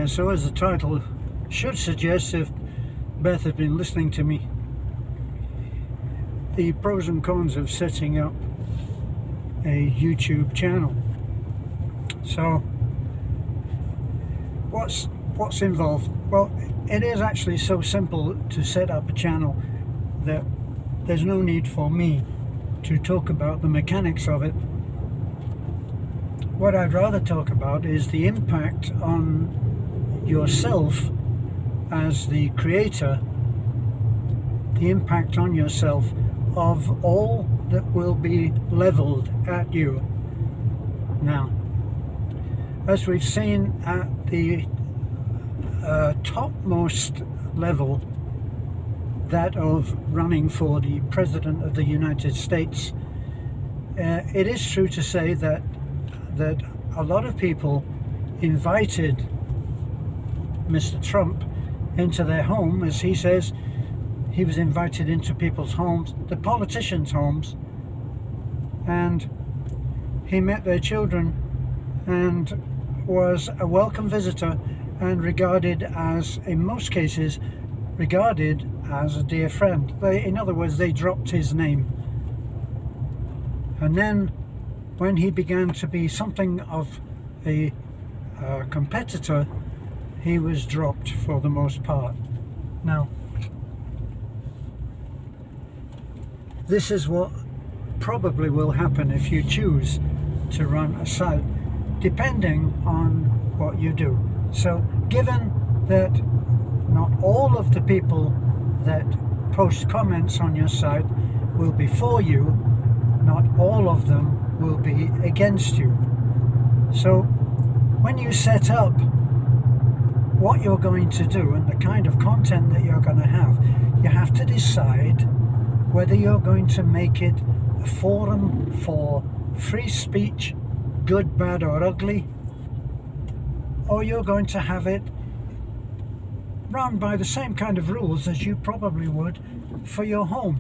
So as the title should suggest, if Beth has been listening to me, the pros and cons of setting up a YouTube channel. So what's involved? Well, it is actually so simple to set up a channel that there's no need for me to talk about the mechanics of it. What I'd rather talk about is the impact on yourself as the creator, the impact on yourself of all that will be leveled at you. Now, as we've seen at the topmost level, that of running for the President of the United States, it is true to say that a lot of people invited Mr. Trump into their home. As he says, he was invited into people's homes, the politicians' homes, and he met their children and was a welcome visitor and regarded as, in most cases, regarded as a dear friend. In other words, they dropped his name. And then when he began to be something of a competitor, he was dropped for the most part. Now, this is what probably will happen if you choose to run a site, depending on what you do. So given that not all of the people that post comments on your site will be for you, not all of them will be against you. So when you set up what you're going to do and the kind of content that you're going to have, you have to decide whether you're going to make it a forum for free speech, good, bad or ugly, or you're going to have it run by the same kind of rules as you probably would for your home.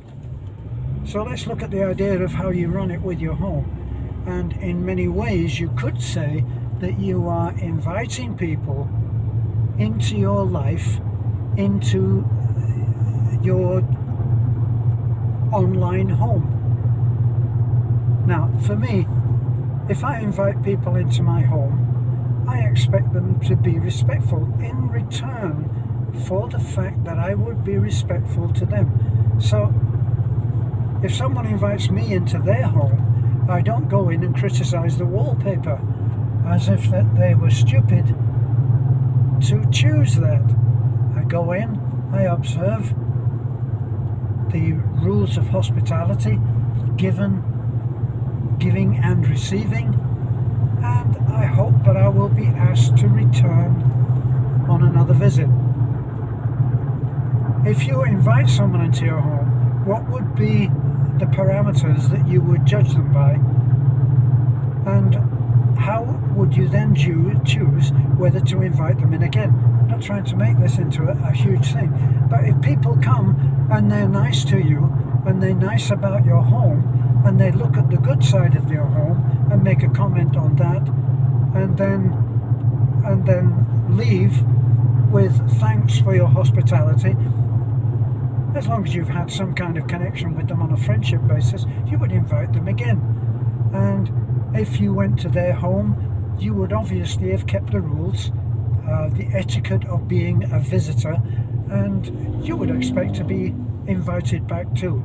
So let's look at the idea of how you run it with your home. And in many ways you could say that you are inviting people into your life, into your online home. Now, for me, if I invite people into my home, I expect them to be respectful in return for the fact that I would be respectful to them. So if someone invites me into their home, I don't go in and criticize the wallpaper as if that they were stupid to choose that. I go in, I observe the rules of hospitality, giving and receiving, and I hope that I will be asked to return on another visit. If you invite someone into your home, what would be the parameters that you would judge them by, and how would you then choose whether to invite them in again? I'm not trying to make this into a huge thing, but if people come and they're nice to you and they're nice about your home and they look at the good side of your home and make a comment on that and then leave with thanks for your hospitality, as long as you've had some kind of connection with them on a friendship basis, you would invite them again. And if you went to their home, you would obviously have kept the rules, the etiquette of being a visitor, and you would expect to be invited back too.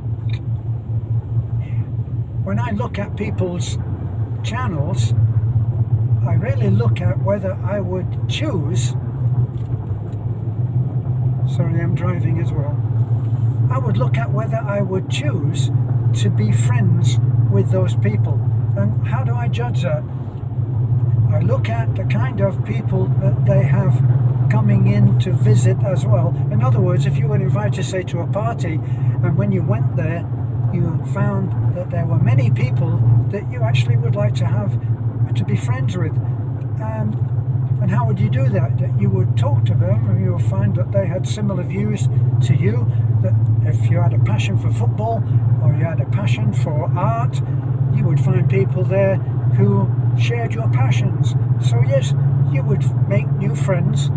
When I look at people's channels, I really look at whether I would choose, sorry, I'm driving as well, I would look at whether I would choose to be friends with those people. And how do I judge that? I look at the kind of people that they have coming in to visit as well. In other words, if you were invited, say, to a party, and when you went there, you found that there were many people that you actually would like to be friends with. And how would you do that? That you would talk to them and you'll find that they had similar views to you, that if you had a passion for football or you had a passion for art, you would find people there who shared your passions. So yes, you would make new friends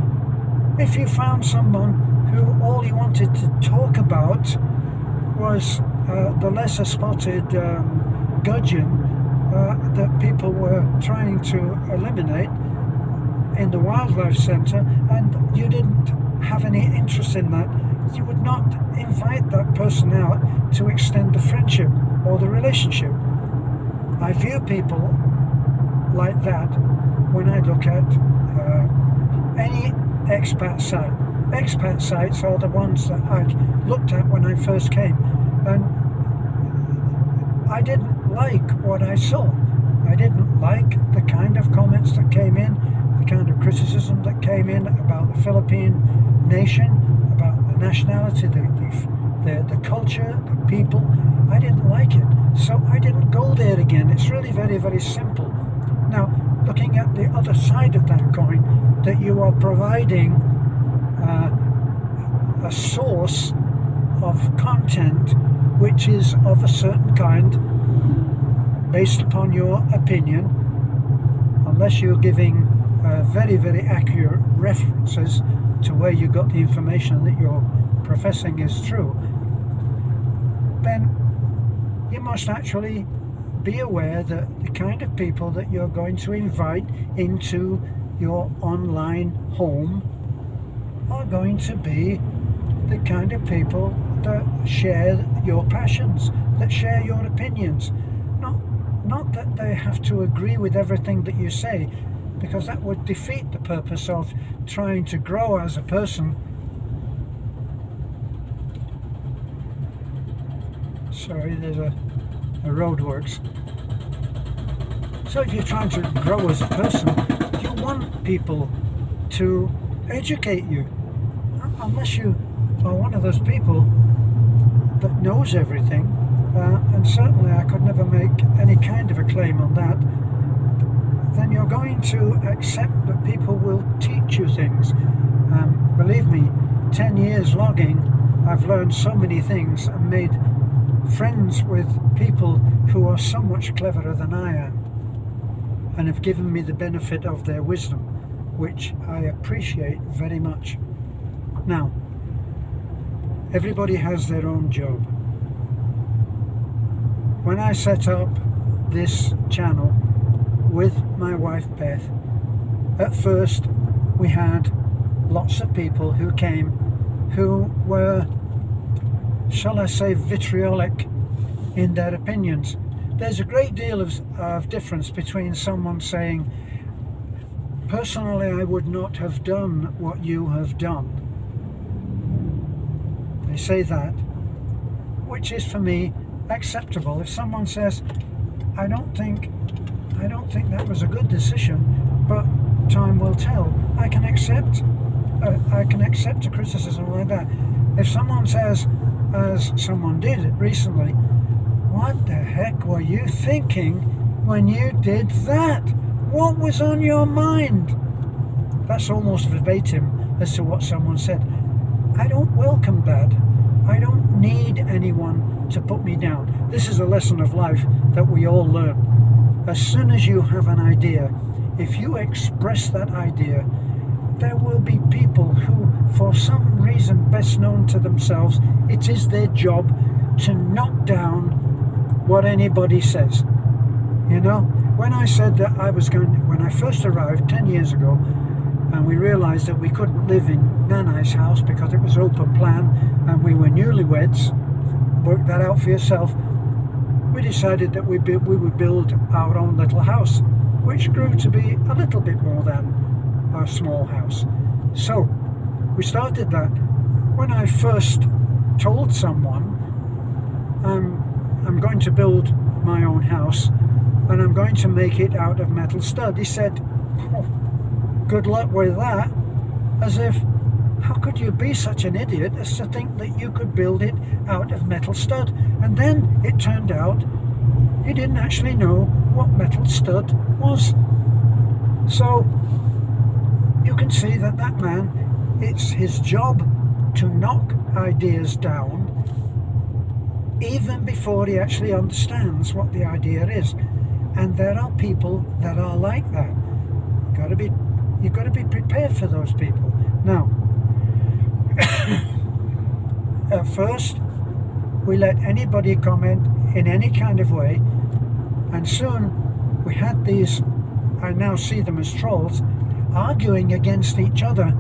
if you found someone who all you wanted to talk about was the lesser spotted gudgeon that people were trying to eliminate in the wildlife centre, and you didn't have any interest in that. You would not invite that person out to extend the friendship or the relationship. I view people like that when I look at any expat site. Expat sites are the ones that I looked at when I first came, and I didn't like what I saw. I didn't like the kind of comments that came in, the kind of criticism that came in about the Philippine nation, about the nationality, the culture, the people. I didn't like it, so I didn't go there again. It's really very, very simple. Now, looking at the other side of that coin, that you are providing a source of content which is of a certain kind based upon your opinion, unless you're giving very, very accurate references to where you got the information that you're professing is true, then you must actually be aware that the kind of people that you're going to invite into your online home are going to be the kind of people that share your passions, that share your opinions. Not that they have to agree with everything that you say, because that would defeat the purpose of trying to grow as a person. Sorry, there's a roadworks. So if you're trying to grow as a person, you want people to educate you, unless you are one of those people that knows everything, and certainly I could never make any kind of a claim on that. Then you're going to accept that people will teach you things. Believe me, 10 years logging, I've learned so many things and made friends with people who are so much cleverer than I am, and have given me the benefit of their wisdom, which I appreciate very much. Now, everybody has their own job. When I set up this channel with my wife Beth, at first we had lots of people who came who were, shall I say, vitriolic in their opinions. There's a great deal of difference between someone saying, personally I would not have done what you have done. They say that, which is for me acceptable. If someone says, I don't think that was a good decision, but time will tell, I can accept a criticism like that. If someone says, as someone did recently, what the heck were you thinking when you did that? What was on your mind? That's almost verbatim as to what someone said. I don't welcome that. I don't need anyone to put me down. This is a lesson of life that we all learn. As soon as you have an idea, if you express that idea, there will be people who, for some reason best known to themselves, it is their job to knock down what anybody says. You know, when I said that when I first arrived 10 years ago, and we realised that we couldn't live in Nanai's house because it was open plan and we were newlyweds, work that out for yourself, we decided that we would build our own little house, which grew to be a little bit more than our small house. So we started that. When I first told someone, I'm going to build my own house and I'm going to make it out of metal stud, he said, oh, good luck with that. As if, how could you be such an idiot as to think that you could build it out of metal stud? And then it turned out he didn't actually know what metal stud was. So you can see that man, it's his job to knock ideas down even before he actually understands what the idea is. And there are people that are like that. You've got to be prepared for those people. Now, at first, we let anybody comment in any kind of way, and soon we had these, I now see them as trolls, arguing against each other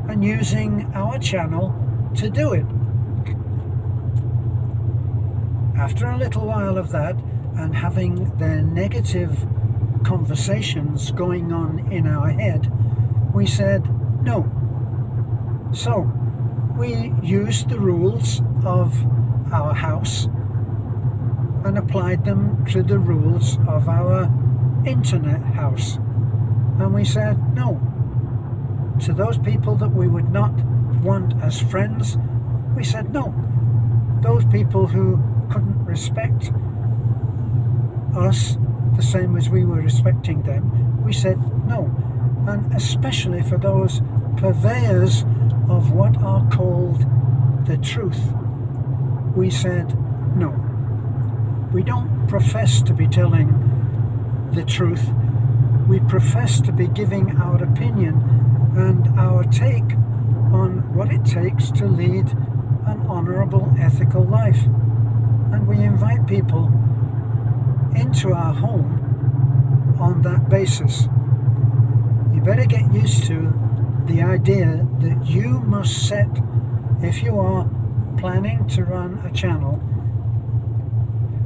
and using our channel to do it. After a little while of that, and having their negative conversations going on in our head, we said no. So we used the rules of our house and applied them to the rules of our internet house, and we said no. To those people that we would not want as friends, we said no. Those people who couldn't respect us the same as we were respecting them, we said no. And especially for those purveyors of what are called the truth, we said no. We don't profess to be telling the truth. We profess to be giving our opinion and our take on what it takes to lead an honourable, ethical life. And we invite people into our home on that basis. You better get used to the idea that you must set, if you are planning to run a channel,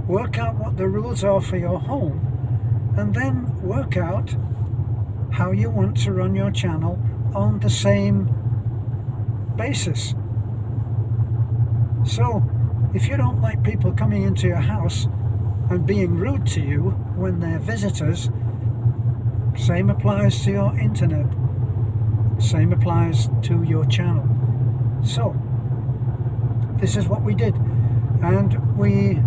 work out what the rules are for your home, and then work out how you want to run your channel on the same basis. So if you don't like people coming into your house and being rude to you when they're visitors, same applies to your internet, same applies to your channel. So this is what we did, and we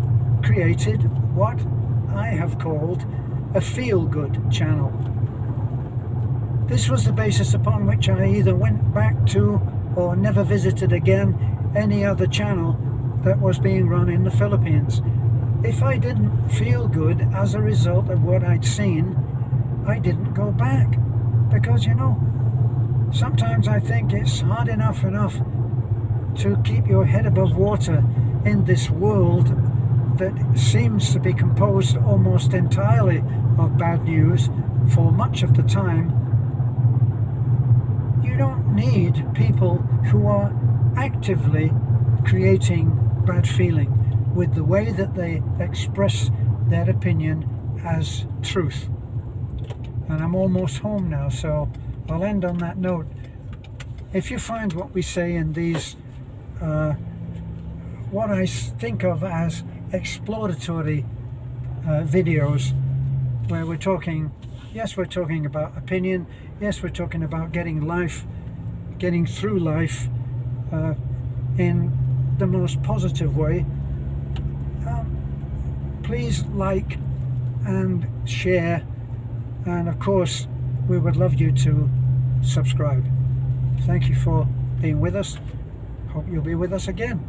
created what I have called a feel-good channel. This was the basis upon which I either went back to or never visited again any other channel that was being run in the Philippines. If I didn't feel good as a result of what I'd seen, I didn't go back. Because, you know, sometimes I think it's hard enough to keep your head above water in this world that seems to be composed almost entirely of bad news for much of the time. You don't need people who are actively creating bad feeling with the way that they express their opinion as truth. And I'm almost home now, so I'll end on that note. If you find what we say in these, what I think of as exploratory videos, where we're talking, yes, we're talking about opinion, yes, we're talking about getting through life in the most positive way, please like and share, and of course we would love you to subscribe. Thank you for being with us. Hope you'll be with us again.